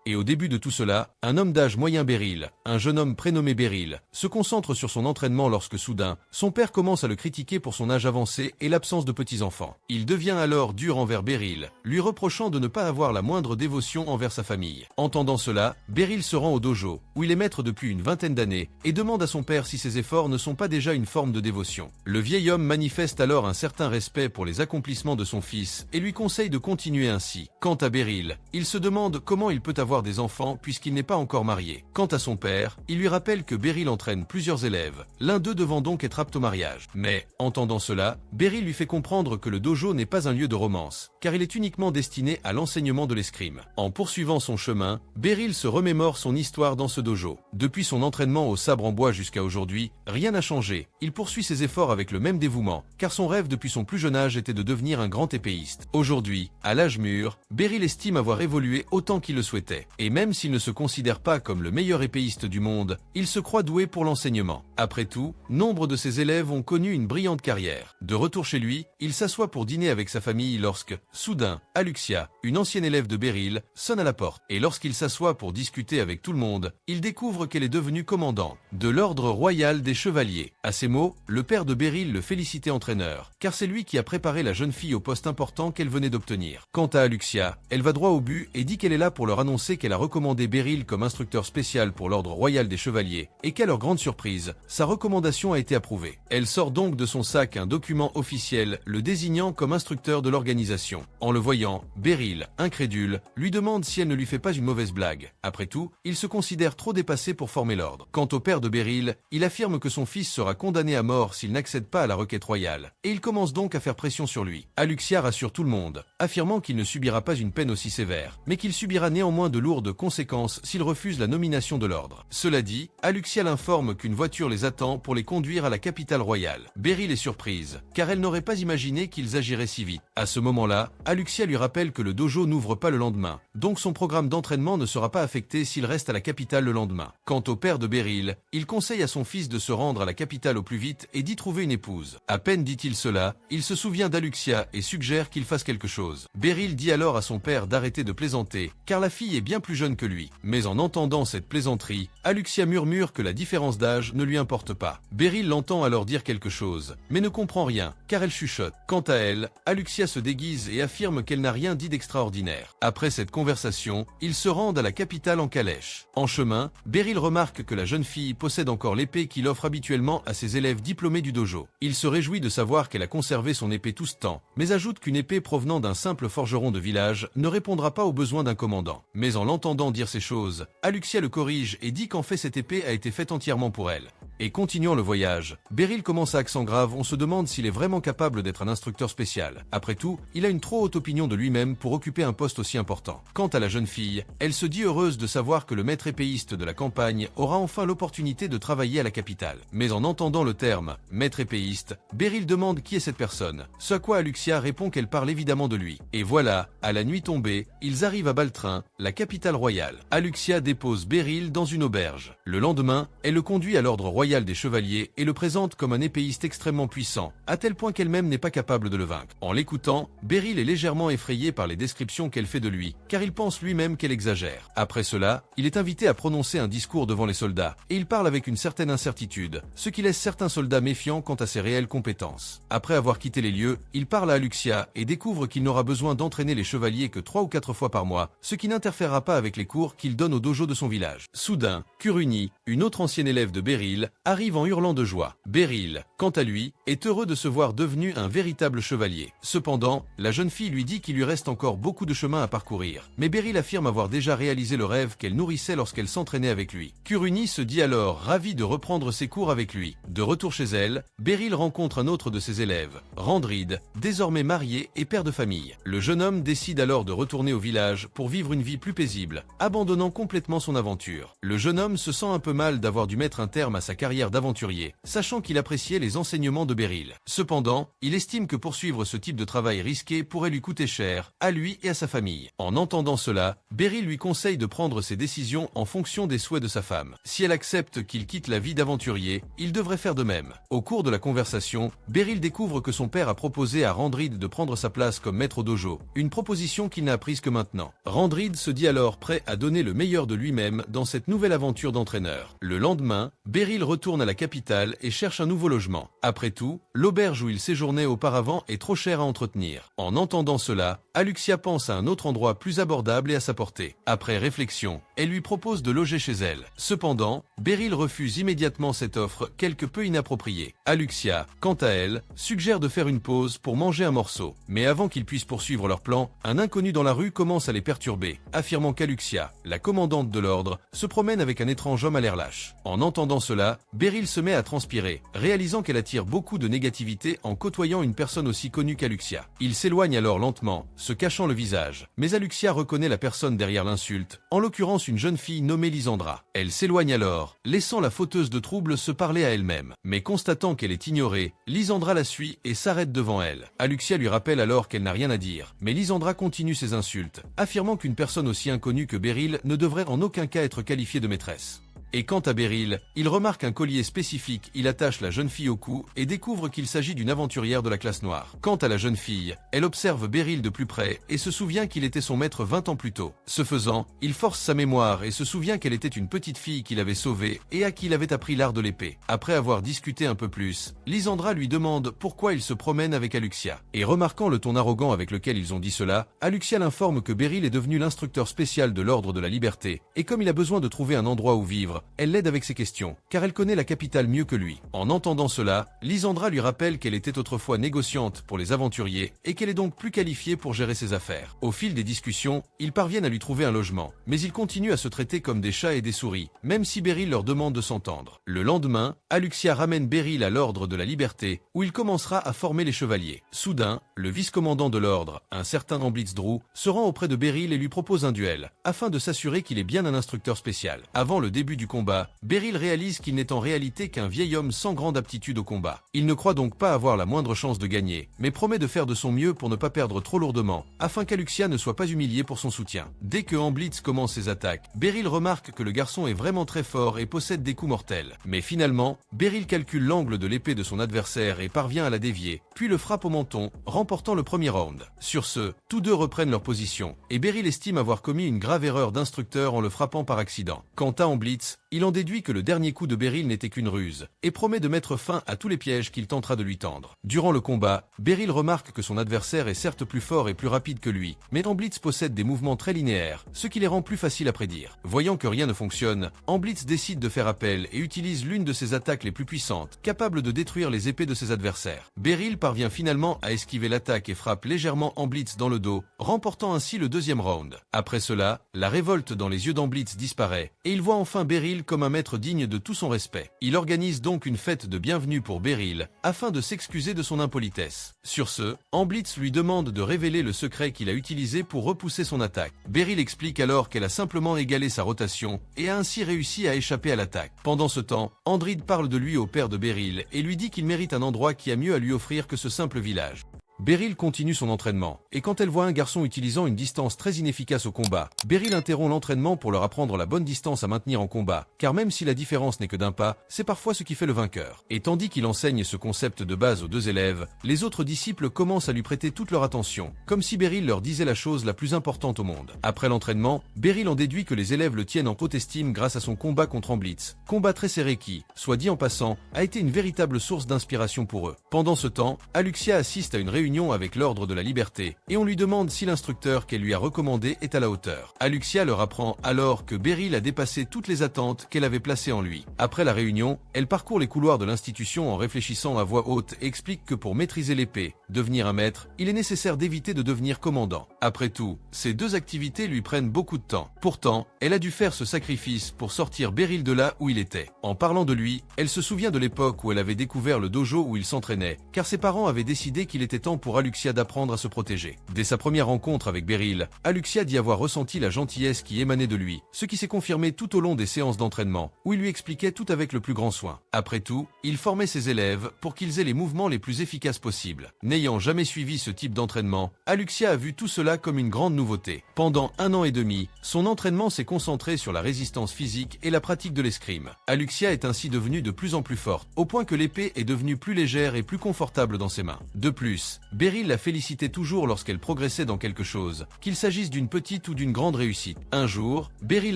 Et au début de tout cela, un homme d'âge moyen Beryl, un jeune homme prénommé Beryl, se concentre sur son entraînement lorsque soudain, son père commence à le critiquer pour son âge avancé et l'absence de petits-enfants. Il devient alors dur envers Beryl, lui reprochant de ne pas avoir la moindre dévotion envers sa famille. Entendant cela, Beryl se rend au dojo, où il est maître depuis une vingtaine d'années, et demande à son père si ses efforts ne sont pas déjà une forme de dévotion. Le vieil homme manifeste alors un certain respect pour les accomplissements de son fils et lui conseille de continuer ainsi. Quant à Beryl, il se demande comment il peut avoir des enfants puisqu'il n'est pas encore marié. Quant à son père, il lui rappelle que Beryl entraîne plusieurs élèves, l'un d'eux devant donc être apte au mariage. Mais, entendant cela, Beryl lui fait comprendre que le dojo n'est pas un lieu de romance, car il est uniquement destiné à l'enseignement de l'escrime. En poursuivant son chemin, Beryl se remémore son histoire dans ce dojo. Depuis son entraînement au sabre en bois jusqu'à aujourd'hui, rien n'a changé. Il poursuit ses efforts avec le même dévouement, car son rêve depuis son plus jeune âge était de devenir un grand épéiste. Aujourd'hui, à l'âge mûr, Beryl estime avoir évolué autant qu'il le souhaitait. Et même s'il ne se considère pas comme le meilleur épéiste du monde, il se croit doué pour l'enseignement. Après tout, nombre de ses élèves ont connu une brillante carrière. De retour chez lui, il s'assoit pour dîner avec sa famille lorsque, soudain, Aluxia, une ancienne élève de Beryl, sonne à la porte. Et lorsqu'il s'assoit pour discuter avec tout le monde, il découvre qu'elle est devenue commandante de l'ordre royal des chevaliers. À ces mots, le père de Beryl le félicitait entraîneur, car c'est lui qui a préparé la jeune fille au poste important qu'elle venait d'obtenir. Quant à Aluxia, elle va droit au but et dit qu'elle est là pour leur annoncer qu'elle a recommandé Beryl comme instructeur spécial pour l'ordre royal des chevaliers, et qu'à leur grande surprise, sa recommandation a été approuvée. Elle sort donc de son sac un document officiel le désignant comme instructeur de l'organisation. En le voyant, Beryl, incrédule, lui demande si elle ne lui fait pas une mauvaise blague. Après tout, il se considère trop dépassé pour former l'ordre. Quant au père de Beryl, il affirme que son fils sera condamné à mort s'il n'accède pas à la requête royale, et il commence donc à faire pression sur lui. Aluxia rassure tout le monde, affirmant qu'il ne subira pas une peine aussi sévère, mais qu'il subira néanmoins de lourdes conséquences s'il refuse la nomination de l'ordre. Cela dit, Aluxia l'informe qu'une voiture les attend pour les conduire à la capitale royale. Beryl est surprise, car elle n'aurait pas imaginé qu'ils agiraient si vite. À ce moment-là, Aluxia lui rappelle que le dojo n'ouvre pas le lendemain, donc son programme d'entraînement ne sera pas affecté s'il reste à la capitale le lendemain. Quant au père de Beryl, il conseille à son fils de se rendre à la capitale au plus vite et d'y trouver une épouse. À peine dit-il cela, il se souvient d'Aluxia et suggère qu'il fasse quelque chose. Beryl dit alors à son père d'arrêter de plaisanter, car la fille est bien plus jeune que lui. Mais en entendant cette plaisanterie, Aluxia murmure que la différence d'âge ne lui importe pas. Beryl l'entend alors dire quelque chose, mais ne comprend rien, car elle chuchote. Quant à elle, Aluxia se déguise et affirme qu'elle n'a rien dit d'extraordinaire. Après cette conversation, ils se rendent à la capitale en calèche. En chemin, Beryl remarque que la jeune fille possède encore l'épée qu'il offre habituellement à ses élèves diplômés du dojo. Il se réjouit de savoir qu'elle a conservé son épée tout ce temps, mais ajoute qu'une épée provenant d'un simple forgeron de village ne répondra pas aux besoins d'un commandant. Mais en l'entendant dire ces choses, Aluxia le corrige et dit qu'en fait cette épée a été faite entièrement pour elle. Et continuant le voyage, Beryl commence à accent grave, on se demande s'il est vraiment capable d'être un instructeur spécial. Après tout, il a une trop haute opinion de lui-même pour occuper un poste aussi important. Quant à la jeune fille, elle se dit heureuse de savoir que le maître épéiste de la campagne aura enfin l'opportunité de travailler à la capitale. Mais en entendant le terme « maître épéiste », Beryl demande qui est cette personne, ce à quoi Aluxia répond qu'elle parle évidemment de lui. Et voilà, à la nuit tombée, ils arrivent à Baltrin, la capitale royale. Aluxia dépose Beryl dans une auberge. Le lendemain, elle le conduit à l'ordre royal des chevaliers et le présente comme un épéiste extrêmement puissant, à tel point qu'elle-même n'est pas capable de le vaincre. En l'écoutant, Beryl est légèrement effrayé par les descriptions qu'elle fait de lui, car il pense lui-même qu'elle exagère. Après cela, il est invité à prononcer un discours devant les soldats, et il parle avec une certaine incertitude, ce qui laisse certains soldats méfiants quant à ses réelles compétences. Après avoir quitté les lieux, il parle à Aluxia et découvre qu'il n'aura besoin d'entraîner les chevaliers que 3 ou 4 fois par mois, ce qui n'interférera pas avec les cours qu'il donne au dojo de son village. Soudain, Kuruni, une autre ancienne élève de Beryl, arrive en hurlant de joie. Beryl, quant à lui, est heureux de se voir devenu un véritable chevalier. Cependant, la jeune fille lui dit qu'il lui reste encore beaucoup de chemin à parcourir. Mais Beryl affirme avoir déjà réalisé le rêve qu'elle nourrissait lorsqu'elle s'entraînait avec lui. Kuruni se dit alors ravie de reprendre ses cours avec lui. De retour chez elle, Beryl rencontre un autre de ses élèves, Randrid, désormais marié et père de famille. Le jeune homme décide alors de retourner au village pour vivre une vie plus paisible, abandonnant complètement son aventure. Le jeune homme se sent un peu mal d'avoir dû mettre un terme à sa carrière carrière d'aventurier, sachant qu'il appréciait les enseignements de Beryl. Cependant, il estime que poursuivre ce type de travail risqué pourrait lui coûter cher, à lui et à sa famille. En entendant cela, Beryl lui conseille de prendre ses décisions en fonction des souhaits de sa femme. Si elle accepte qu'il quitte la vie d'aventurier, il devrait faire de même. Au cours de la conversation, Beryl découvre que son père a proposé à Randrid de prendre sa place comme maître au dojo, une proposition qu'il n'a apprise que maintenant. Randrid se dit alors prêt à donner le meilleur de lui-même dans cette nouvelle aventure d'entraîneur. Le lendemain, Beryl retourne à la capitale et cherche un nouveau logement. Après tout, l'auberge où il séjournait auparavant est trop chère à entretenir. En entendant cela, Aluxia pense à un autre endroit plus abordable et à sa portée. Après réflexion, elle lui propose de loger chez elle. Cependant, Beryl refuse immédiatement cette offre quelque peu inappropriée. Aluxia, quant à elle, suggère de faire une pause pour manger un morceau. Mais avant qu'ils puissent poursuivre leur plan, un inconnu dans la rue commence à les perturber, affirmant qu'Aluxia, la commandante de l'ordre, se promène avec un étrange homme à l'air lâche. En entendant cela, Beryl se met à transpirer, réalisant qu'elle attire beaucoup de négativité en côtoyant une personne aussi connue qu'Aluxia. Il s'éloigne alors lentement, se cachant le visage. Mais Aluxia reconnaît la personne derrière l'insulte, en l'occurrence une jeune fille nommée Lysandra. Elle s'éloigne alors, laissant la fauteuse de troubles se parler à elle-même. Mais constatant qu'elle est ignorée, Lysandra la suit et s'arrête devant elle. Aluxia lui rappelle alors qu'elle n'a rien à dire, mais Lysandra continue ses insultes, affirmant qu'une personne aussi inconnue que Beryl ne devrait en aucun cas être qualifiée de maîtresse. Et quant à Beryl, il remarque un collier spécifique, il attache la jeune fille au cou et découvre qu'il s'agit d'une aventurière de la classe noire. Quant à la jeune fille, elle observe Beryl de plus près et se souvient qu'il était son maître 20 ans plus tôt. Ce faisant, il force sa mémoire et se souvient qu'elle était une petite fille qu'il avait sauvée et à qui il avait appris l'art de l'épée. Après avoir discuté un peu plus, Lysandra lui demande pourquoi il se promène avec Aluxia. Et remarquant le ton arrogant avec lequel ils ont dit cela, Aluxia l'informe que Beryl est devenu l'instructeur spécial de l'Ordre de la Liberté et comme il a besoin de trouver un endroit où vivre, elle l'aide avec ses questions, car elle connaît la capitale mieux que lui. En entendant cela, Lysandra lui rappelle qu'elle était autrefois négociante pour les aventuriers et qu'elle est donc plus qualifiée pour gérer ses affaires. Au fil des discussions, ils parviennent à lui trouver un logement, mais ils continuent à se traiter comme des chats et des souris, même si Beryl leur demande de s'entendre. Le lendemain, Aluxia ramène Beryl à l'Ordre de la Liberté, où il commencera à former les chevaliers. Soudain, le vice-commandant de l'Ordre, un certain Amblitzdrou, se rend auprès de Beryl et lui propose un duel, afin de s'assurer qu'il est bien un instructeur spécial. Avant le début du combat, Beryl réalise qu'il n'est en réalité qu'un vieil homme sans grande aptitude au combat. Il ne croit donc pas avoir la moindre chance de gagner, mais promet de faire de son mieux pour ne pas perdre trop lourdement, afin qu'Aluxia ne soit pas humiliée pour son soutien. Dès que Amblitz commence ses attaques, Beryl remarque que le garçon est vraiment très fort et possède des coups mortels. Mais finalement, Beryl calcule l'angle de l'épée de son adversaire et parvient à la dévier, puis le frappe au menton, remportant le premier round. Sur ce, tous deux reprennent leur position, et Beryl estime avoir commis une grave erreur d'instructeur en le frappant par accident. Quant à Amblitz, il en déduit que le dernier coup de Beryl n'était qu'une ruse, et promet de mettre fin à tous les pièges qu'il tentera de lui tendre. Durant le combat, Beryl remarque que son adversaire est certes plus fort et plus rapide que lui, mais Amblitz possède des mouvements très linéaires, ce qui les rend plus faciles à prédire. Voyant que rien ne fonctionne, Amblitz décide de faire appel et utilise l'une de ses attaques les plus puissantes, capable de détruire les épées de ses adversaires. Beryl parvient finalement à esquiver l'attaque et frappe légèrement Amblitz dans le dos, remportant ainsi le deuxième round. Après cela, la révolte dans les yeux d'Amblitz disparaît, et il voit enfin Beryl comme un maître digne de tout son respect. Il organise donc une fête de bienvenue pour Beryl, afin de s'excuser de son impolitesse. Sur ce, Amblitz lui demande de révéler le secret qu'il a utilisé pour repousser son attaque. Beryl explique alors qu'elle a simplement égalé sa rotation, et a ainsi réussi à échapper à l'attaque. Pendant ce temps, Andrid parle de lui au père de Beryl, et lui dit qu'il mérite un endroit qui a mieux à lui offrir que ce simple village. Beryl continue son entraînement, et quand elle voit un garçon utilisant une distance très inefficace au combat, Beryl interrompt l'entraînement pour leur apprendre la bonne distance à maintenir en combat, car même si la différence n'est que d'un pas, c'est parfois ce qui fait le vainqueur. Et tandis qu'il enseigne ce concept de base aux deux élèves, les autres disciples commencent à lui prêter toute leur attention, comme si Beryl leur disait la chose la plus importante au monde. Après l'entraînement, Beryl en déduit que les élèves le tiennent en haute estime grâce à son combat contre Amblitz, combat très serré qui, soit dit en passant, a été une véritable source d'inspiration pour eux. Pendant ce temps, Aluxia assiste à une réunion avec l'Ordre de la Liberté, et on lui demande si l'instructeur qu'elle lui a recommandé est à la hauteur. Aluxia leur apprend alors que Beryl a dépassé toutes les attentes qu'elle avait placées en lui. Après la réunion, elle parcourt les couloirs de l'institution en réfléchissant à voix haute et explique que pour maîtriser l'épée, devenir un maître, il est nécessaire d'éviter de devenir commandant. Après tout, ces deux activités lui prennent beaucoup de temps. Pourtant, elle a dû faire ce sacrifice pour sortir Beryl de là où il était. En parlant de lui, elle se souvient de l'époque où elle avait découvert le dojo où il s'entraînait, car ses parents avaient décidé qu'il était temps important pour Aluxia d'apprendre à se protéger. Dès sa première rencontre avec Beryl, Aluxia dit avoir ressenti la gentillesse qui émanait de lui, ce qui s'est confirmé tout au long des séances d'entraînement, où il lui expliquait tout avec le plus grand soin. Après tout, il formait ses élèves pour qu'ils aient les mouvements les plus efficaces possibles. N'ayant jamais suivi ce type d'entraînement, Aluxia a vu tout cela comme une grande nouveauté. Pendant 1 an et demi, son entraînement s'est concentré sur la résistance physique et la pratique de l'escrime. Aluxia est ainsi devenue de plus en plus forte, au point que l'épée est devenue plus légère et plus confortable dans ses mains. De plus, Beryl la félicitait toujours lorsqu'elle progressait dans quelque chose, qu'il s'agisse d'une petite ou d'une grande réussite. Un jour, Beryl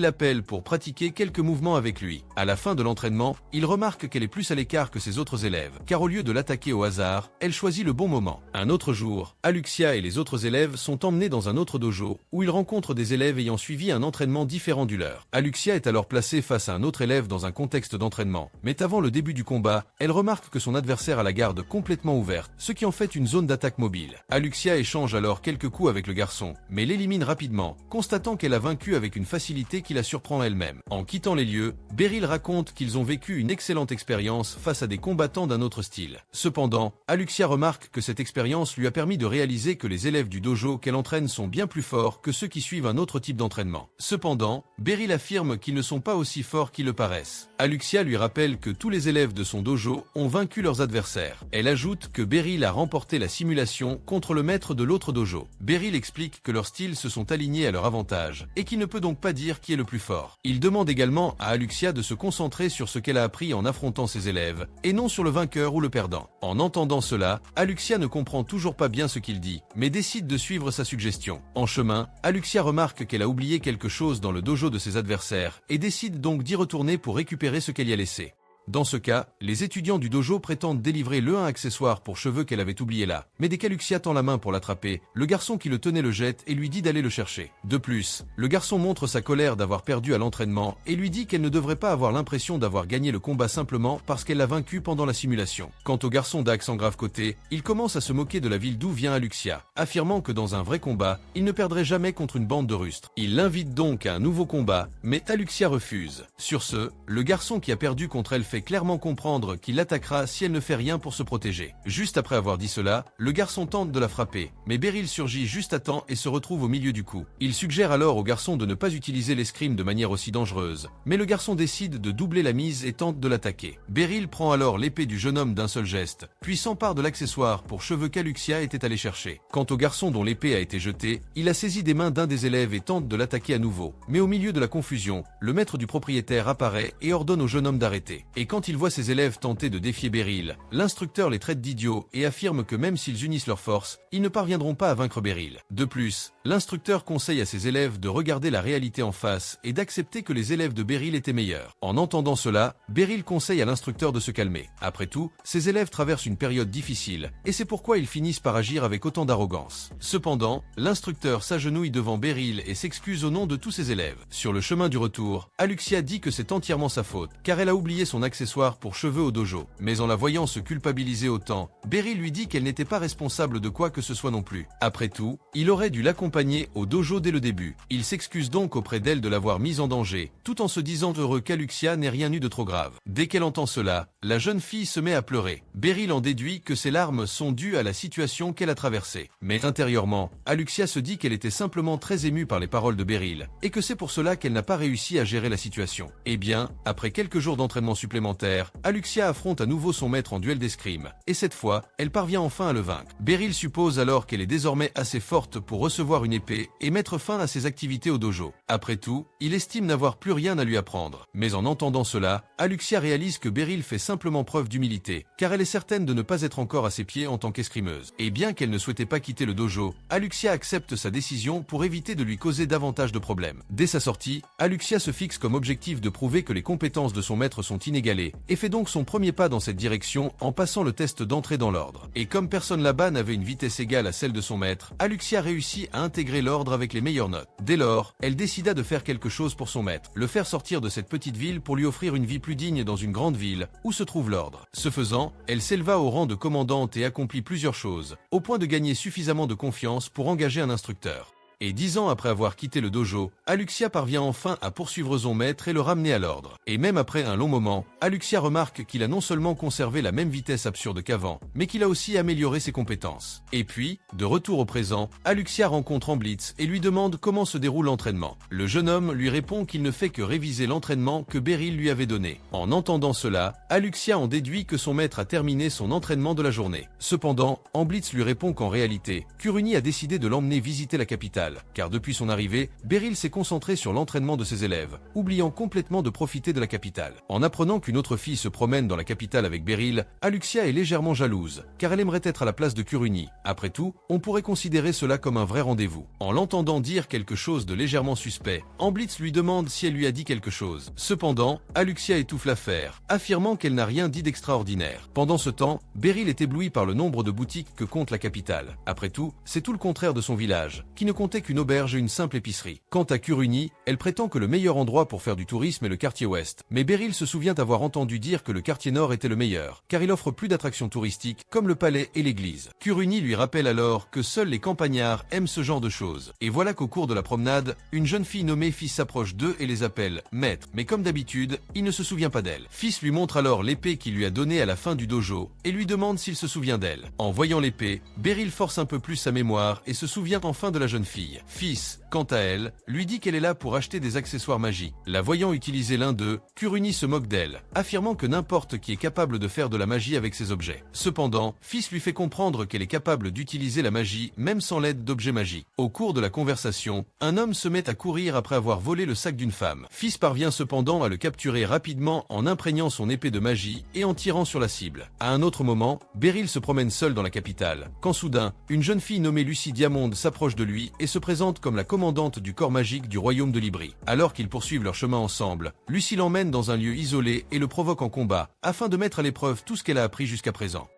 l'appelle pour pratiquer quelques mouvements avec lui. À la fin de l'entraînement, il remarque qu'elle est plus à l'écart que ses autres élèves, car au lieu de l'attaquer au hasard, elle choisit le bon moment. Un autre jour, Aluxia et les autres élèves sont emmenés dans un autre dojo, où ils rencontrent des élèves ayant suivi un entraînement différent du leur. Aluxia est alors placée face à un autre élève dans un contexte d'entraînement, mais avant le début du combat, elle remarque que son adversaire a la garde complètement ouverte, ce qui en fait une zone d'attaque mobile. Aluxia échange alors quelques coups avec le garçon, mais l'élimine rapidement, constatant qu'elle a vaincu avec une facilité qui la surprend elle-même. En quittant les lieux, Beryl raconte qu'ils ont vécu une excellente expérience face à des combattants d'un autre style. Cependant, Aluxia remarque que cette expérience lui a permis de réaliser que les élèves du dojo qu'elle entraîne sont bien plus forts que ceux qui suivent un autre type d'entraînement. Cependant, Beryl affirme qu'ils ne sont pas aussi forts qu'ils le paraissent. Aluxia lui rappelle que tous les élèves de son dojo ont vaincu leurs adversaires. Elle ajoute que Beryl a remporté la simulation contre le maître de l'autre dojo. Beryl explique que leurs styles se sont alignés à leur avantage et qu'il ne peut donc pas dire qui est le plus fort. Il demande également à Aluxia de se concentrer sur ce qu'elle a appris en affrontant ses élèves et non sur le vainqueur ou le perdant. En entendant cela, Aluxia ne comprend toujours pas bien ce qu'il dit, mais décide de suivre sa suggestion. En chemin, Aluxia remarque qu'elle a oublié quelque chose dans le dojo de ses adversaires et décide donc d'y retourner pour récupérer ce qu'elle y a laissé. Dans ce cas, les étudiants du dojo prétendent délivrer le un accessoire pour cheveux qu'elle avait oublié là, mais dès qu'Aluxia tend la main pour l'attraper, le garçon qui le tenait le jette et lui dit d'aller le chercher. De plus, le garçon montre sa colère d'avoir perdu à l'entraînement et lui dit qu'elle ne devrait pas avoir l'impression d'avoir gagné le combat simplement parce qu'elle l'a vaincu pendant la simulation. Quant au garçon d'accent grave côté, il commence à se moquer de la ville d'où vient Aluxia, affirmant que dans un vrai combat, il ne perdrait jamais contre une bande de rustres. Il l'invite donc à un nouveau combat, mais Aluxia refuse. Sur ce, le garçon qui a perdu contre elle fait clairement comprendre qu'il l'attaquera si elle ne fait rien pour se protéger. Juste après avoir dit cela, le garçon tente de la frapper, mais Beryl surgit juste à temps et se retrouve au milieu du coup. Il suggère alors au garçon de ne pas utiliser l'escrime de manière aussi dangereuse, mais le garçon décide de doubler la mise et tente de l'attaquer. Beryl prend alors l'épée du jeune homme d'un seul geste, puis s'empare de l'accessoire pour cheveux qu'Aluxia était allé chercher. Quant au garçon dont l'épée a été jetée, il a saisi des mains d'un des élèves et tente de l'attaquer à nouveau. Mais au milieu de la confusion, le maître du propriétaire apparaît et ordonne au jeune homme d'arrêter. Et quand il voit ses élèves tenter de défier Beryl, l'instructeur les traite d'idiots et affirme que même s'ils unissent leurs forces, ils ne parviendront pas à vaincre Beryl. De plus, l'instructeur conseille à ses élèves de regarder la réalité en face et d'accepter que les élèves de Beryl étaient meilleurs. En entendant cela, Beryl conseille à l'instructeur de se calmer. Après tout, ses élèves traversent une période difficile, et c'est pourquoi ils finissent par agir avec autant d'arrogance. Cependant, l'instructeur s'agenouille devant Beryl et s'excuse au nom de tous ses élèves. Sur le chemin du retour, Aluxia dit que c'est entièrement sa faute, car elle a oublié son accessoire pour cheveux au dojo. Mais en la voyant se culpabiliser autant, Beryl lui dit qu'elle n'était pas responsable de quoi que ce soit non plus. Après tout, il aurait dû l'accompagner au dojo dès le début. Il s'excuse donc auprès d'elle de l'avoir mise en danger, tout en se disant heureux qu'Aluxia n'ait rien eu de trop grave. Dès qu'elle entend cela, la jeune fille se met à pleurer. Beryl en déduit que ses larmes sont dues à la situation qu'elle a traversée. Mais intérieurement, Aluxia se dit qu'elle était simplement très émue par les paroles de Beryl, et que c'est pour cela qu'elle n'a pas réussi à gérer la situation. Eh bien, après quelques jours d'entraînement supplémentaire, Aluxia affronte à nouveau son maître en duel d'escrime, et cette fois, elle parvient enfin à le vaincre. Beryl suppose alors qu'elle est désormais assez forte pour recevoir une épée et mettre fin à ses activités au dojo. Après tout, il estime n'avoir plus rien à lui apprendre. Mais en entendant cela, Aluxia réalise que Beryl fait simplement preuve d'humilité, car elle est certaine de ne pas être encore à ses pieds en tant qu'escrimeuse. Et bien qu'elle ne souhaitait pas quitter le dojo, Aluxia accepte sa décision pour éviter de lui causer davantage de problèmes. Dès sa sortie, Aluxia se fixe comme objectif de prouver que les compétences de son maître sont inégalées, et fait donc son premier pas dans cette direction en passant le test d'entrée dans l'ordre. Et comme personne là-bas n'avait une vitesse égale à celle de son maître, Aluxia réussit à intégrer l'ordre avec les meilleures notes. Dès lors, elle décida de faire quelque chose pour son maître, le faire sortir de cette petite ville pour lui offrir une vie plus digne dans une grande ville, où se trouve l'ordre. Ce faisant, elle s'éleva au rang de commandante et accomplit plusieurs choses, au point de gagner suffisamment de confiance pour engager un instructeur. Et 10 ans après avoir quitté le dojo, Aluxia parvient enfin à poursuivre son maître et le ramener à l'ordre. Et même après un long moment, Aluxia remarque qu'il a non seulement conservé la même vitesse absurde qu'avant, mais qu'il a aussi amélioré ses compétences. Et puis, de retour au présent, Aluxia rencontre Amblitz et lui demande comment se déroule l'entraînement. Le jeune homme lui répond qu'il ne fait que réviser l'entraînement que Beryl lui avait donné. En entendant cela, Aluxia en déduit que son maître a terminé son entraînement de la journée. Cependant, Amblitz lui répond qu'en réalité, Kuruni a décidé de l'emmener visiter la capitale, car depuis son arrivée, Beryl s'est concentré sur l'entraînement de ses élèves, oubliant complètement de profiter de la capitale. En apprenant qu'une autre fille se promène dans la capitale avec Beryl, Aluxia est légèrement jalouse, car elle aimerait être à la place de Kuruni. Après tout, on pourrait considérer cela comme un vrai rendez-vous. En l'entendant dire quelque chose de légèrement suspect, Amblitz lui demande si elle lui a dit quelque chose. Cependant, Aluxia étouffe l'affaire, affirmant qu'elle n'a rien dit d'extraordinaire. Pendant ce temps, Beryl est ébloui par le nombre de boutiques que compte la capitale. Après tout, c'est tout le contraire de son village, qui ne comptait qu'une auberge et une simple épicerie. Quant à Kuruni, elle prétend que le meilleur endroit pour faire du tourisme est le quartier ouest. Mais Beryl se souvient avoir entendu dire que le quartier nord était le meilleur, car il offre plus d'attractions touristiques, comme le palais et l'église. Kuruni lui rappelle alors que seuls les campagnards aiment ce genre de choses. Et voilà qu'au cours de la promenade, une jeune fille nommée Fils s'approche d'eux et les appelle « maître ». Mais comme d'habitude, il ne se souvient pas d'elle. Fils lui montre alors l'épée qu'il lui a donnée à la fin du dojo, et lui demande s'il se souvient d'elle. En voyant l'épée, Beryl force un peu plus sa mémoire et se souvient enfin de la jeune fille. Fils, quant à elle, lui dit qu'elle est là pour acheter des accessoires magiques. La voyant utiliser l'un d'eux, Kuruni se moque d'elle, affirmant que n'importe qui est capable de faire de la magie avec ces objets. Cependant, Fils lui fait comprendre qu'elle est capable d'utiliser la magie même sans l'aide d'objets magiques. Au cours de la conversation, un homme se met à courir après avoir volé le sac d'une femme. Fils parvient cependant à le capturer rapidement en imprégnant son épée de magie et en tirant sur la cible. À un autre moment, Beryl se promène seul dans la capitale, quand soudain, une jeune fille nommée Lucie Diamond s'approche de lui et se présente comme la commandante du corps magique du royaume de Libri. Alors qu'ils poursuivent leur chemin ensemble, Lucie l'emmène dans un lieu isolé et le provoque en combat, afin de mettre à l'épreuve tout ce qu'elle a appris jusqu'à présent.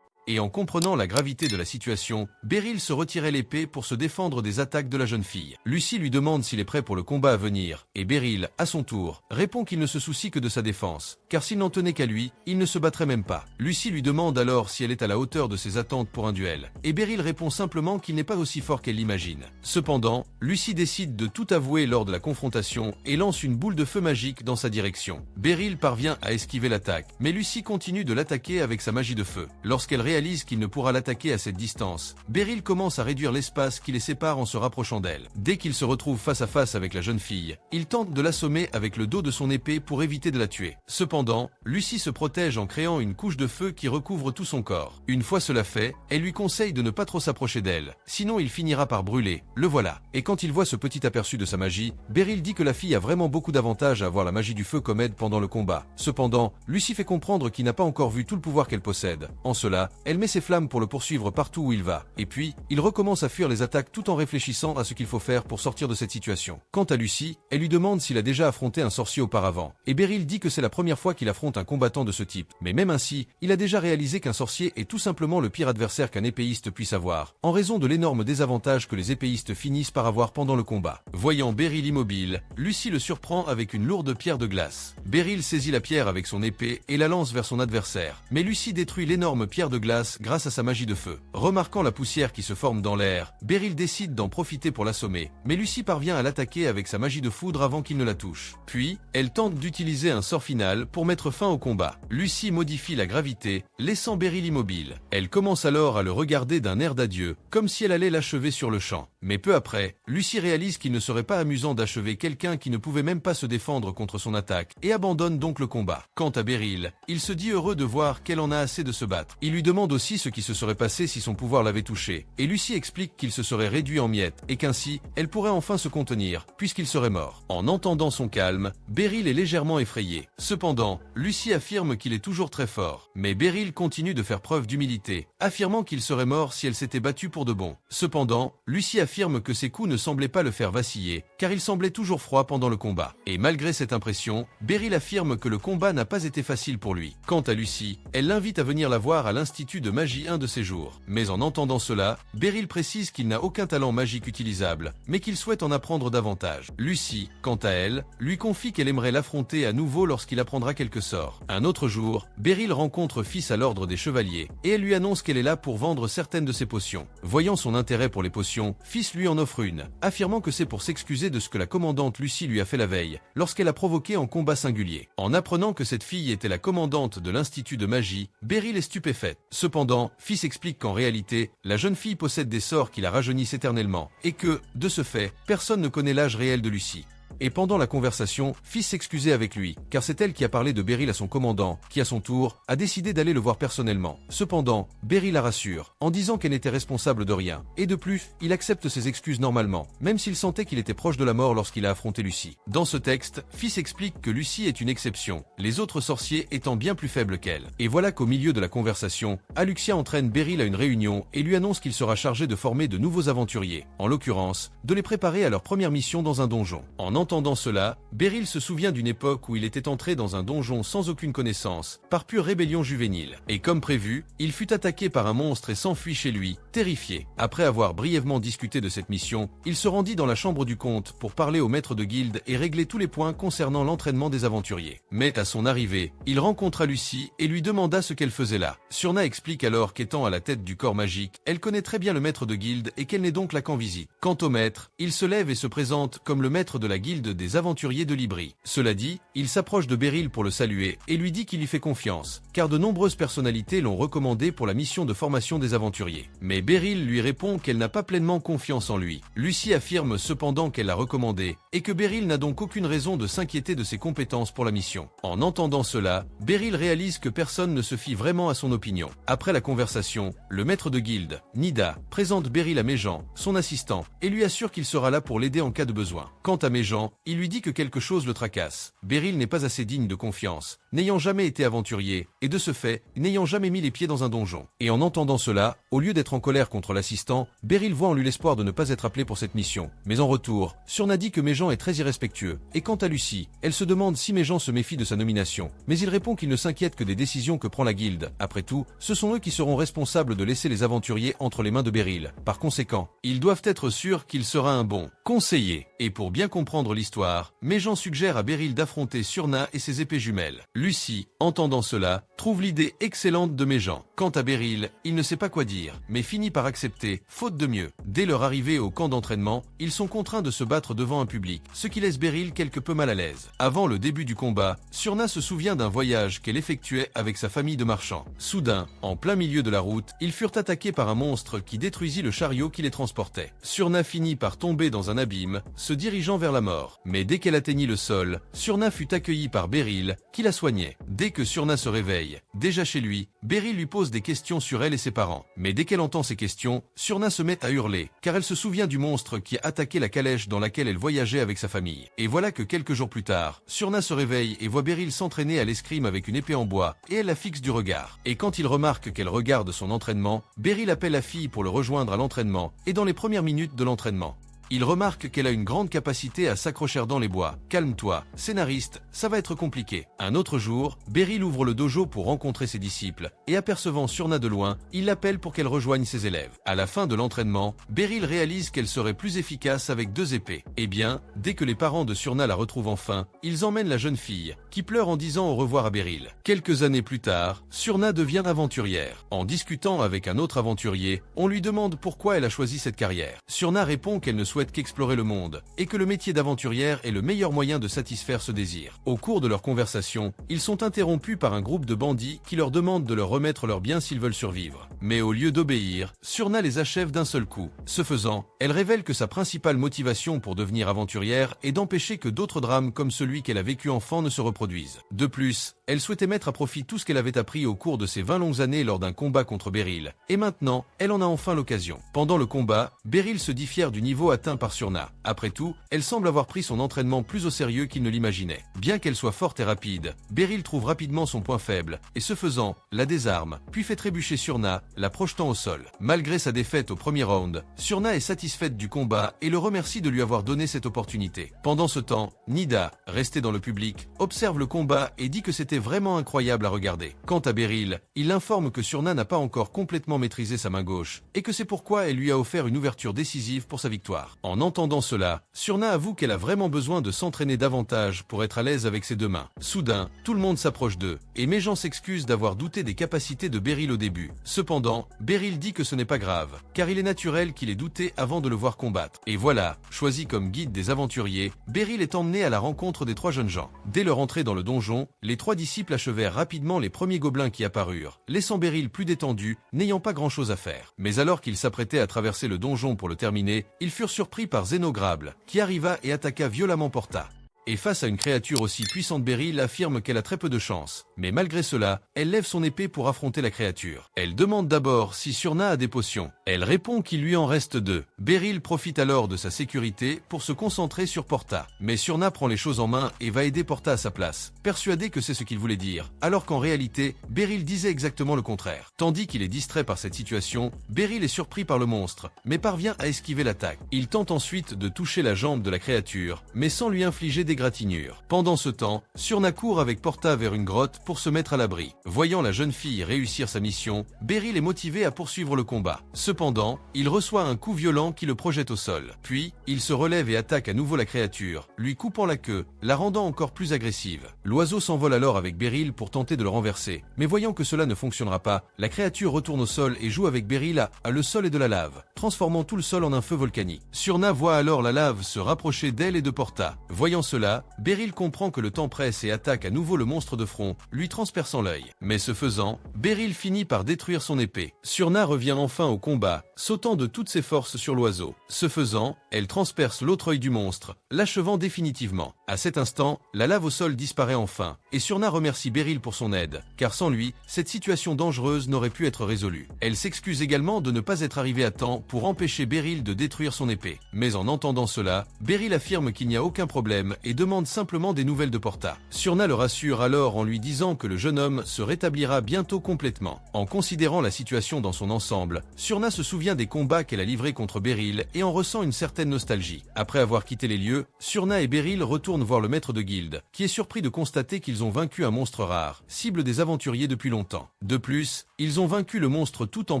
Et en comprenant la gravité de la situation, Beryl se retirait l'épée pour se défendre des attaques de la jeune fille. Lucie lui demande s'il est prêt pour le combat à venir, et Beryl, à son tour, répond qu'il ne se soucie que de sa défense, car s'il n'en tenait qu'à lui, il ne se battrait même pas. Lucie lui demande alors si elle est à la hauteur de ses attentes pour un duel, et Beryl répond simplement qu'il n'est pas aussi fort qu'elle l'imagine. Cependant, Lucie décide de tout avouer lors de la confrontation et lance une boule de feu magique dans sa direction. Beryl parvient à esquiver l'attaque, mais Lucie continue de l'attaquer avec sa magie de feu. Lorsqu'elle réalise qu'il ne pourra l'attaquer à cette distance, Beryl commence à réduire l'espace qui les sépare en se rapprochant d'elle. Dès qu'il se retrouve face à face avec la jeune fille, il tente de l'assommer avec le dos de son épée pour éviter de la tuer. Cependant, Lucie se protège en créant une couche de feu qui recouvre tout son corps. Une fois cela fait, elle lui conseille de ne pas trop s'approcher d'elle, sinon il finira par brûler. Le voilà. Et quand il voit ce petit aperçu de sa magie, Beryl dit que la fille a vraiment beaucoup d'avantages à avoir la magie du feu comme aide pendant le combat. Cependant, Lucie fait comprendre qu'il n'a pas encore vu tout le pouvoir qu'elle possède. En cela, elle met ses flammes pour le poursuivre partout où il va. Et puis, il recommence à fuir les attaques tout en réfléchissant à ce qu'il faut faire pour sortir de cette situation. Quant à Lucie, elle lui demande s'il a déjà affronté un sorcier auparavant. Et Beryl dit que c'est la première fois qu'il affronte un combattant de ce type. Mais même ainsi, il a déjà réalisé qu'un sorcier est tout simplement le pire adversaire qu'un épéiste puisse avoir, en raison de l'énorme désavantage que les épéistes finissent par avoir pendant le combat. Voyant Beryl immobile, Lucie le surprend avec une lourde pierre de glace. Beryl saisit la pierre avec son épée et la lance vers son adversaire. Mais Lucie détruit l'énorme pierre de glace grâce à sa magie de feu. Remarquant la poussière qui se forme dans l'air, Beryl décide d'en profiter pour l'assommer, mais Lucie parvient à l'attaquer avec sa magie de foudre avant qu'il ne la touche. Puis, elle tente d'utiliser un sort final pour mettre fin au combat. Lucie modifie la gravité, laissant Beryl immobile. Elle commence alors à le regarder d'un air d'adieu, comme si elle allait l'achever sur le champ. Mais peu après, Lucie réalise qu'il ne serait pas amusant d'achever quelqu'un qui ne pouvait même pas se défendre contre son attaque, et abandonne donc le combat. Quant à Beryl, il se dit heureux de voir qu'elle en a assez de se battre. Il lui demande aussi ce qui se serait passé si son pouvoir l'avait touché, et Lucie explique qu'il se serait réduit en miettes, et qu'ainsi, elle pourrait enfin se contenir, puisqu'il serait mort. En entendant son calme, Beryl est légèrement effrayé. Cependant, Lucie affirme qu'il est toujours très fort, mais Beryl continue de faire preuve d'humilité, affirmant qu'il serait mort si elle s'était battue pour de bon. Cependant, Lucie affirme que ses coups ne semblaient pas le faire vaciller, car il semblait toujours froid pendant le combat. Et malgré cette impression, Beryl affirme que le combat n'a pas été facile pour lui. Quant à Lucie, elle l'invite à venir la voir à l'Institut l'Institut de magie un de ces jours. Mais en entendant cela, Beryl précise qu'il n'a aucun talent magique utilisable, mais qu'il souhaite en apprendre davantage. Lucy, quant à elle, lui confie qu'elle aimerait l'affronter à nouveau lorsqu'il apprendra quelques sorts. Un autre jour, Beryl rencontre Fils à l'ordre des chevaliers, et elle lui annonce qu'elle est là pour vendre certaines de ses potions. Voyant son intérêt pour les potions, Fils lui en offre une, affirmant que c'est pour s'excuser de ce que la commandante Lucy lui a fait la veille, lorsqu'elle a provoqué en combat singulier. En apprenant que cette fille était la commandante de l'Institut de magie, Beryl est stupéfaite. Cependant, Fils explique qu'en réalité, la jeune fille possède des sorts qui la rajeunissent éternellement, et que, de ce fait, personne ne connaît l'âge réel de Lucy. Et pendant la conversation, Fils s'excusait avec lui, car c'est elle qui a parlé de Beryl à son commandant, qui à son tour, a décidé d'aller le voir personnellement. Cependant, Beryl la rassure, en disant qu'elle n'était responsable de rien. Et de plus, il accepte ses excuses normalement, même s'il sentait qu'il était proche de la mort lorsqu'il a affronté Lucy. Dans ce texte, Fils explique que Lucy est une exception, les autres sorciers étant bien plus faibles qu'elle. Et voilà qu'au milieu de la conversation, Aluxia entraîne Beryl à une réunion et lui annonce qu'il sera chargé de former de nouveaux aventuriers, en l'occurrence, de les préparer à leur première mission dans un donjon. En entendant cela, Beryl se souvient d'une époque où il était entré dans un donjon sans aucune connaissance, par pure rébellion juvénile. Et comme prévu, il fut attaqué par un monstre et s'enfuit chez lui, terrifié. Après avoir brièvement discuté de cette mission, il se rendit dans la chambre du comte pour parler au maître de guilde et régler tous les points concernant l'entraînement des aventuriers. Mais à son arrivée, il rencontra Lucy et lui demanda ce qu'elle faisait là. Surna explique alors qu'étant à la tête du corps magique, elle connaît très bien le maître de guilde et qu'elle n'est donc là qu'en visite. Quant au maître, il se lève et se présente comme le maître de la guilde des aventuriers de Libri. Cela dit, il s'approche de Beryl pour le saluer et lui dit qu'il y fait confiance, car de nombreuses personnalités l'ont recommandé pour la mission de formation des aventuriers. Mais Beryl lui répond qu'elle n'a pas pleinement confiance en lui. Lucy affirme cependant qu'elle l'a recommandé et que Beryl n'a donc aucune raison de s'inquiéter de ses compétences pour la mission. En entendant cela, Beryl réalise que personne ne se fie vraiment à son opinion. Après la conversation, le maître de guilde, Nida, présente Beryl à Méjean, son assistant, et lui assure qu'il sera là pour l'aider en cas de besoin. Quant à Méjean, il lui dit que quelque chose le tracasse. Beryl n'est pas assez digne de confiance, n'ayant jamais été aventurier, et de ce fait, n'ayant jamais mis les pieds dans un donjon. Et en entendant cela, au lieu d'être en colère contre l'assistant, Beryl voit en lui l'espoir de ne pas être appelé pour cette mission. Mais en retour, Surna dit que Méjean est très irrespectueux. Et quant à Lucy, elle se demande si Méjean se méfie de sa nomination. Mais il répond qu'il ne s'inquiète que des décisions que prend la guilde. Après tout, ce sont eux qui seront responsables de laisser les aventuriers entre les mains de Beryl. Par conséquent, ils doivent être sûrs qu'il sera un bon conseiller. Et pour bien comprendre l'histoire, Méjean suggère à Beryl d'affronter Surna et ses épées jumelles. Lucy, entendant cela, trouve l'idée excellente de Méjean. Quant à Beryl, il ne sait pas quoi dire, mais finit par accepter, faute de mieux. Dès leur arrivée au camp d'entraînement, ils sont contraints de se battre devant un public, ce qui laisse Beryl quelque peu mal à l'aise. Avant le début du combat, Surna se souvient d'un voyage qu'elle effectuait avec sa famille de marchands. Soudain, en plein milieu de la route, ils furent attaqués par un monstre qui détruisit le chariot qui les transportait. Surna finit par tomber dans un abîme, se dirigeant vers la mort. Mais dès qu'elle atteignit le sol, Surna fut accueillie par Beryl, qui la soignait. Dès que Surna se réveille, déjà chez lui, Beryl lui pose des questions sur elle et ses parents. Mais dès qu'elle entend ces questions, Surna se met à hurler, car elle se souvient du monstre qui a attaqué la calèche dans laquelle elle voyageait avec sa famille. Et voilà que quelques jours plus tard, Surna se réveille et voit Beryl s'entraîner à l'escrime avec une épée en bois, et elle la fixe du regard. Et quand il remarque qu'elle regarde son entraînement, Beryl appelle la fille pour le rejoindre à l'entraînement, et dans les premières minutes de l'entraînement, il remarque qu'elle a une grande capacité à s'accrocher dans les bois. Calme-toi, scénariste, ça va être compliqué. Un autre jour, Beryl ouvre le dojo pour rencontrer ses disciples, et apercevant Surna de loin, il l'appelle pour qu'elle rejoigne ses élèves. À la fin de l'entraînement, Beryl réalise qu'elle serait plus efficace avec 2 épées. Eh bien, dès que les parents de Surna la retrouvent enfin, ils emmènent la jeune fille, qui pleure en disant au revoir à Beryl. Quelques années plus tard, Surna devient aventurière. En discutant avec un autre aventurier, on lui demande pourquoi elle a choisi cette carrière. Surna répond qu'elle ne souhaite qu'explorer le monde, et que le métier d'aventurière est le meilleur moyen de satisfaire ce désir. Au cours de leur conversation, ils sont interrompus par un groupe de bandits qui leur demandent de leur remettre leurs biens s'ils veulent survivre. Mais au lieu d'obéir, Surna les achève d'un seul coup. Ce faisant, elle révèle que sa principale motivation pour devenir aventurière est d'empêcher que d'autres drames comme celui qu'elle a vécu enfant ne se reproduisent. De plus, elle souhaitait mettre à profit tout ce qu'elle avait appris au cours de ces 20 longues années lors d'un combat contre Beryl. Et maintenant, elle en a enfin l'occasion. Pendant le combat, Beryl se dit fière du niveau atteint atteint par Surna. Après tout, elle semble avoir pris son entraînement plus au sérieux qu'il ne l'imaginait. Bien qu'elle soit forte et rapide, Beryl trouve rapidement son point faible, et ce faisant, la désarme, puis fait trébucher Surna, la projetant au sol. Malgré sa défaite au premier round, Surna est satisfaite du combat et le remercie de lui avoir donné cette opportunité. Pendant ce temps, Nida, restée dans le public, observe le combat et dit que c'était vraiment incroyable à regarder. Quant à Beryl, il informe que Surna n'a pas encore complètement maîtrisé sa main gauche, et que c'est pourquoi elle lui a offert une ouverture décisive pour sa victoire. En entendant cela, Surna avoue qu'elle a vraiment besoin de s'entraîner davantage pour être à l'aise avec ses deux mains. Soudain, tout le monde s'approche d'eux, et Méjean s'excuse d'avoir douté des capacités de Beryl au début. Cependant, Beryl dit que ce n'est pas grave, car il est naturel qu'il ait douté avant de le voir combattre. Et voilà, choisi comme guide des aventuriers, Beryl est emmené à la rencontre des trois jeunes gens. Dès leur entrée dans le donjon, les trois disciples achevèrent rapidement les premiers gobelins qui apparurent, laissant Beryl plus détendu, n'ayant pas grand-chose à faire. Mais alors qu'ils s'apprêtaient à traverser le donjon pour le terminer, ils furent surpris par Zénograble, qui arriva et attaqua violemment Porta. Et face à une créature aussi puissante, Beryl affirme qu'elle a très peu de chance. Mais malgré cela, elle lève son épée pour affronter la créature. Elle demande d'abord si Surna a des potions. Elle répond qu'il lui en reste 2. Beryl profite alors de sa sécurité pour se concentrer sur Porta. Mais Surna prend les choses en main et va aider Porta à sa place, persuadé que c'est ce qu'il voulait dire, alors qu'en réalité, Beryl disait exactement le contraire. Tandis qu'il est distrait par cette situation, Beryl est surpris par le monstre, mais parvient à esquiver l'attaque. Il tente ensuite de toucher la jambe de la créature, mais sans lui infliger d'égratignure. Pendant ce temps, Surna court avec Porta vers une grotte pour se mettre à l'abri. Voyant la jeune fille réussir sa mission, Beryl est motivé à poursuivre le combat. Cependant, il reçoit un coup violent qui le projette au sol. Puis, il se relève et attaque à nouveau la créature, lui coupant la queue, la rendant encore plus agressive. L'oiseau s'envole alors avec Beryl pour tenter de le renverser. Mais voyant que cela ne fonctionnera pas, la créature retourne au sol et joue avec Beryl à le sol et de la lave, transformant tout le sol en un feu volcanique. Surna voit alors la lave se rapprocher d'elle et de Porta. Voyant cela, Beryl comprend que le temps presse et attaque à nouveau le monstre de front, lui transperçant l'œil. Mais ce faisant, Beryl finit par détruire son épée. Surna revient enfin au combat, sautant de toutes ses forces sur l'oiseau. Ce faisant, elle transperce l'autre œil du monstre, l'achevant définitivement. À cet instant, la lave au sol disparaît enfin, et Surna remercie Beryl pour son aide, car sans lui, cette situation dangereuse n'aurait pu être résolue. Elle s'excuse également de ne pas être arrivée à temps pour empêcher Beryl de détruire son épée. Mais en entendant cela, Beryl affirme qu'il n'y a aucun problème et demande simplement des nouvelles de Porta. Surna le rassure alors en lui disant que le jeune homme se rétablira bientôt complètement. En considérant la situation dans son ensemble, Surna se souvient des combats qu'elle a livrés contre Beryl et en ressent une certaine nostalgie. Après avoir quitté les lieux, Surna et Beryl retournent voir le maître de guilde, qui est surpris de constater qu'ils ont vaincu un monstre rare, cible des aventuriers depuis longtemps. De plus, ils ont vaincu le monstre tout en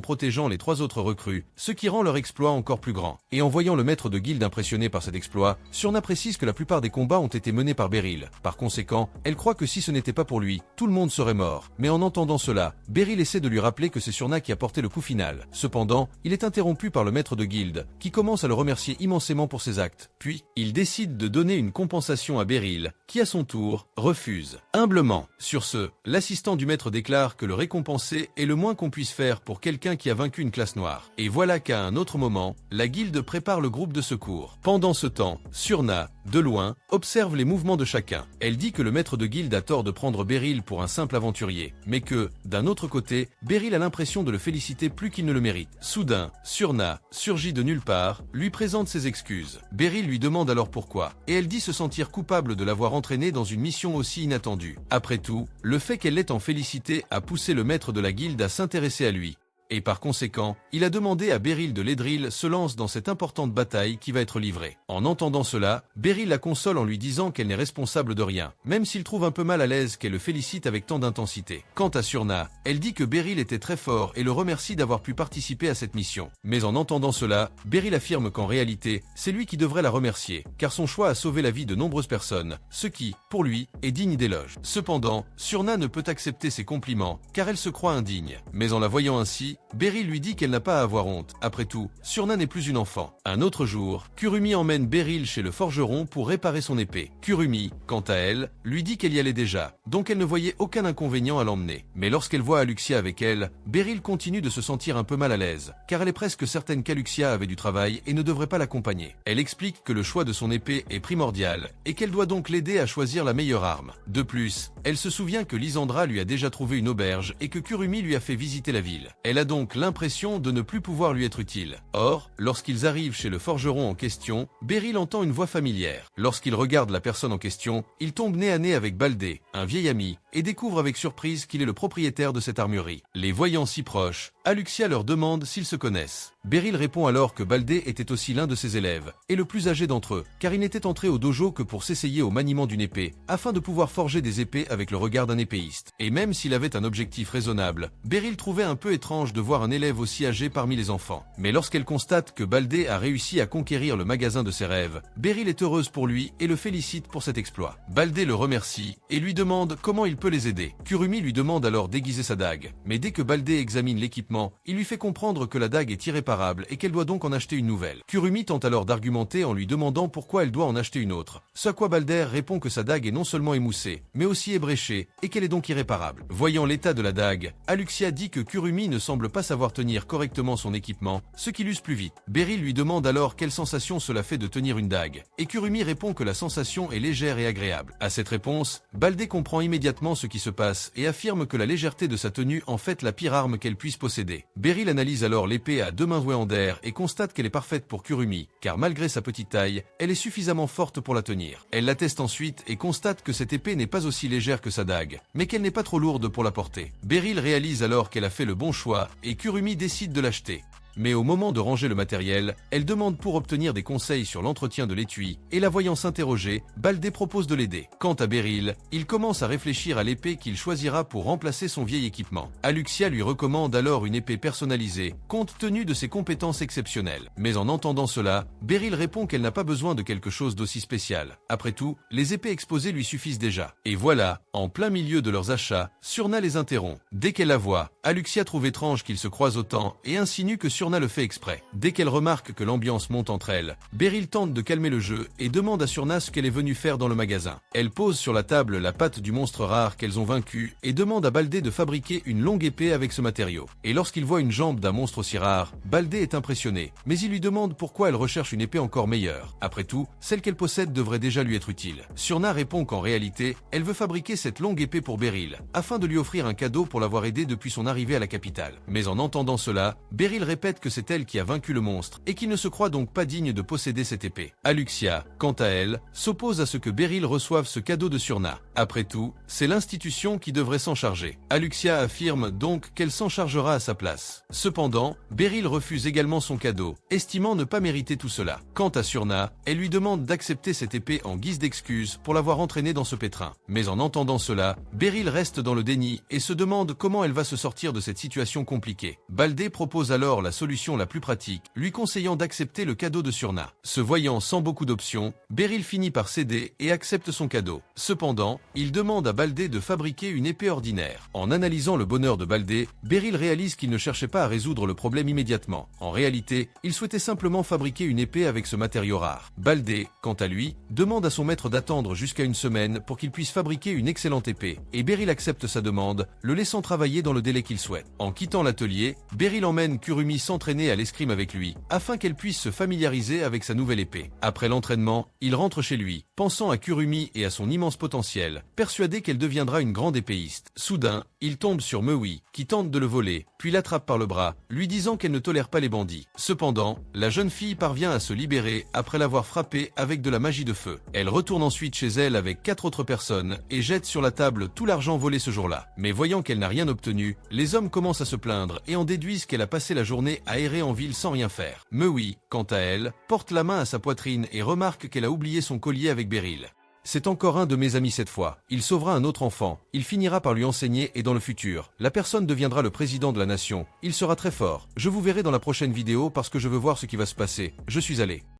protégeant les 3 autres recrues, ce qui rend leur exploit encore plus grand. Et en voyant le maître de guilde impressionné par cet exploit, Surna précise que la plupart des combats ont été menés par Beryl. Par conséquent, elle croit que si ce n'était pas pour lui, tout le monde serait mort. Mais en entendant cela, Beryl essaie de lui rappeler que c'est Surna qui a porté le coup final. Cependant, il est interrompu par le maître de guilde, qui commence à le remercier immensément pour ses actes. Puis, il décide de donner une compensation à Beryl, qui à son tour, refuse. Humblement. Sur ce, l'assistant du maître déclare que le récompenser est le moins qu'on puisse faire pour quelqu'un qui a vaincu une classe noire. Et voilà qu'à un autre moment, la guilde prépare le groupe de secours. Pendant ce temps, Surna, de loin, observe les mouvements de chacun. Elle dit que le maître de guilde a tort de prendre Beryl pour un simple aventurier, mais que, d'un autre côté, Beryl a l'impression de le féliciter plus qu'il ne le mérite. Soudain, Surna, surgit de nulle part, lui présente ses excuses. Beryl lui demande alors pourquoi, et elle dit se sentir coupable de l'avoir entraîné dans une mission aussi inattendue. Après tout, le fait qu'elle l'ait en félicité a poussé le maître de la guilde à s'intéresser à lui. Et par conséquent, il a demandé à Beryl de l'Edril se lance dans cette importante bataille qui va être livrée. En entendant cela, Beryl la console en lui disant qu'elle n'est responsable de rien, même s'il trouve un peu mal à l'aise qu'elle le félicite avec tant d'intensité. Quant à Surna, elle dit que Beryl était très fort et le remercie d'avoir pu participer à cette mission. Mais en entendant cela, Beryl affirme qu'en réalité, c'est lui qui devrait la remercier, car son choix a sauvé la vie de nombreuses personnes, ce qui, pour lui, est digne d'éloge. Cependant, Surna ne peut accepter ses compliments, car elle se croit indigne. Mais en la voyant ainsi, Beryl lui dit qu'elle n'a pas à avoir honte. Après tout, Surna n'est plus une enfant. Un autre jour, Kurumi emmène Beryl chez le forgeron pour réparer son épée. Kurumi, quant à elle, lui dit qu'elle y allait déjà, donc elle ne voyait aucun inconvénient à l'emmener. Mais lorsqu'elle voit Aluxia avec elle, Beryl continue de se sentir un peu mal à l'aise, car elle est presque certaine qu'Aluxia avait du travail et ne devrait pas l'accompagner. Elle explique que le choix de son épée est primordial, et qu'elle doit donc l'aider à choisir la meilleure arme. De plus, elle se souvient que Lysandra lui a déjà trouvé une auberge et que Kurumi lui a fait visiter la ville. Elle a donc l'impression de ne plus pouvoir lui être utile. Or, lorsqu'ils arrivent chez le forgeron en question, Beryl entend une voix familière. Lorsqu'il regarde la personne en question, il tombe nez à nez avec Baldé, un vieil ami, et découvre avec surprise qu'il est le propriétaire de cette armurerie. Les voyant si proches, Aluxia leur demande s'ils se connaissent. Beryl répond alors que Baldé était aussi l'un de ses élèves, et le plus âgé d'entre eux, car il n'était entré au dojo que pour s'essayer au maniement d'une épée, afin de pouvoir forger des épées avec le regard d'un épéiste. Et même s'il avait un objectif raisonnable, Beryl trouvait un peu étrange de voir un élève aussi âgé parmi les enfants. Mais lorsqu'elle constate que Baldé a réussi à conquérir le magasin de ses rêves, Beryl est heureuse pour lui et le félicite pour cet exploit. Baldé le remercie et lui demande comment il peut les aider. Kurumi lui demande alors d'aiguiser sa dague, mais dès que Baldé examine l'équipement, il lui fait comprendre que la dague est irréparable et qu'elle doit donc en acheter une nouvelle. Kurumi tente alors d'argumenter en lui demandant pourquoi elle doit en acheter une autre. Ce à quoi Baldé répond que sa dague est non seulement émoussée, mais aussi ébréchée et qu'elle est donc irréparable. Voyant l'état de la dague, Aluxia dit que Kurumi ne semble pas savoir tenir correctement son équipement, ce qui l'use plus vite. Beryl lui demande alors quelle sensation cela fait de tenir une dague, et Kurumi répond que la sensation est légère et agréable. À cette réponse, Baldé comprend immédiatement ce qui se passe et affirme que la légèreté de sa tenue en fait la pire arme qu'elle puisse posséder. Beryl analyse alors l'épée à 2 mains Wander et constate qu'elle est parfaite pour Kurumi, car malgré sa petite taille, elle est suffisamment forte pour la tenir. Elle la teste ensuite et constate que cette épée n'est pas aussi légère que sa dague, mais qu'elle n'est pas trop lourde pour la porter. Beryl réalise alors qu'elle a fait le bon choix et Kurumi décide de l'acheter. Mais au moment de ranger le matériel, elle demande pour obtenir des conseils sur l'entretien de l'étui, et la voyant s'interroger, Baldé propose de l'aider. Quant à Beryl, il commence à réfléchir à l'épée qu'il choisira pour remplacer son vieil équipement. Aluxia lui recommande alors une épée personnalisée, compte tenu de ses compétences exceptionnelles. Mais en entendant cela, Beryl répond qu'elle n'a pas besoin de quelque chose d'aussi spécial. Après tout, les épées exposées lui suffisent déjà. Et voilà, en plein milieu de leurs achats, Surna les interrompt. Dès qu'elle la voit, Aluxia trouve étrange qu'ils se croisent autant et insinue que Surna le fait exprès. Dès qu'elle remarque que l'ambiance monte entre elles, Beryl tente de calmer le jeu et demande à Surna ce qu'elle est venue faire dans le magasin. Elle pose sur la table la patte du monstre rare qu'elles ont vaincu et demande à Baldé de fabriquer une longue épée avec ce matériau. Et lorsqu'il voit une jambe d'un monstre aussi rare, Baldé est impressionné, mais il lui demande pourquoi elle recherche une épée encore meilleure. Après tout, celle qu'elle possède devrait déjà lui être utile. Surna répond qu'en réalité, elle veut fabriquer cette longue épée pour Beryl, afin de lui offrir un cadeau pour l'avoir aidé depuis son arrivée à la capitale. Mais en entendant cela, Beryl répète que c'est elle qui a vaincu le monstre et qu'il ne se croit donc pas digne de posséder cette épée. Aluxia, quant à elle, s'oppose à ce que Beryl reçoive ce cadeau de Surna. Après tout, c'est l'institution qui devrait s'en charger. Aluxia affirme donc qu'elle s'en chargera à sa place. Cependant, Beryl refuse également son cadeau, estimant ne pas mériter tout cela. Quant à Surna, elle lui demande d'accepter cette épée en guise d'excuse pour l'avoir entraînée dans ce pétrin. Mais en entendant cela, Beryl reste dans le déni et se demande comment elle va se sortir de cette situation compliquée. Baldé propose alors la solution la plus pratique, lui conseillant d'accepter le cadeau de Surna. Se voyant sans beaucoup d'options, Beryl finit par céder et accepte son cadeau. Cependant, il demande à Baldé de fabriquer une épée ordinaire. En analysant le bonheur de Baldé, Beryl réalise qu'il ne cherchait pas à résoudre le problème immédiatement. En réalité, il souhaitait simplement fabriquer une épée avec ce matériau rare. Baldé, quant à lui, demande à son maître d'attendre jusqu'à une semaine pour qu'il puisse fabriquer une excellente épée, et Beryl accepte sa demande, le laissant travailler dans le délai qu'il souhaite. En quittant l'atelier, Beryl emmène Kurumi s'entraîner à l'escrime avec lui, afin qu'elle puisse se familiariser avec sa nouvelle épée. Après l'entraînement, il rentre chez lui, pensant à Kurumi et à son immense potentiel, persuadé qu'elle deviendra une grande épéiste. Soudain, il tombe sur Meui, qui tente de le voler, puis l'attrape par le bras, lui disant qu'elle ne tolère pas les bandits. Cependant, la jeune fille parvient à se libérer après l'avoir frappé avec de la magie de feu. Elle retourne ensuite chez elle avec 4 autres personnes et jette sur la table tout l'argent volé ce jour-là. Mais voyant qu'elle n'a rien obtenu, les hommes commencent à se plaindre et en déduisent qu'elle a passé la journée à errer en ville sans rien faire. Meui, quant à elle, porte la main à sa poitrine et remarque qu'elle a oublié son collier avec Beryl. C'est encore un de mes amis cette fois. Il sauvera un autre enfant. Il finira par lui enseigner et dans le futur, la personne deviendra le président de la nation. Il sera très fort. Je vous verrai dans la prochaine vidéo parce que je veux voir ce qui va se passer. Je suis allé.